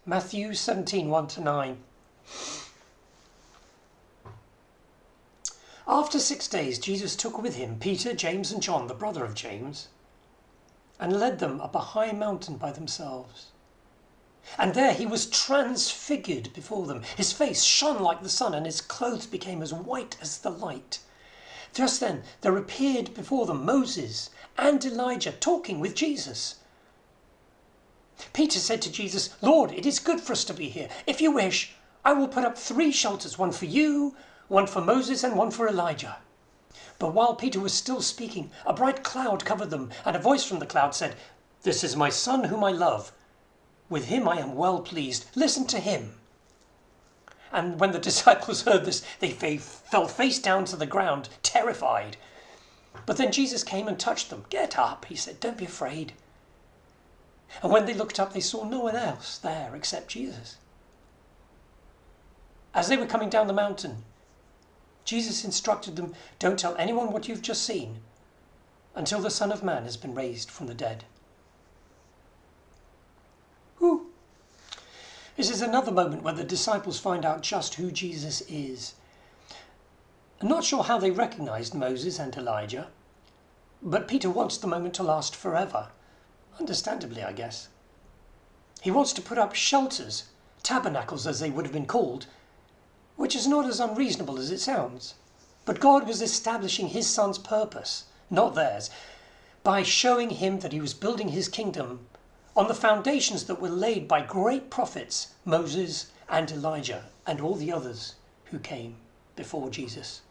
Matthew 17, 1-9. After 6 days, Jesus took with him Peter, James and John, the brother of James, and led them up a high mountain by themselves. And there he was transfigured before them. His face shone like the sun, and his clothes became as white as the light. Just then there appeared before them Moses and Elijah talking with Jesus. Peter said to Jesus, "Lord, it is good for us to be here. If you wish, I will put up 3 shelters, one for you, one for Moses, and one for Elijah." But while Peter was still speaking, a bright cloud covered them, and a voice from the cloud said, "This is my son whom I love. With him I am well pleased. Listen to him." And when the disciples heard this, they fell face down to the ground, terrified. But then Jesus came and touched them. "Get up," he said. "Don't be afraid." And when they looked up, they saw no one else there except Jesus. As they were coming down the mountain, Jesus instructed them, "Don't tell anyone what you've just seen until the Son of Man has been raised from the dead." Whew. This is another moment where the disciples find out just who Jesus is. I'm not sure how they recognized Moses and Elijah, but Peter wants the moment to last forever. Understandably, I guess. He wants to put up shelters, tabernacles as they would have been called, which is not as unreasonable as it sounds. But God was establishing his son's purpose, not theirs, by showing him that he was building his kingdom on the foundations that were laid by great prophets, Moses and Elijah, and all the others who came before Jesus.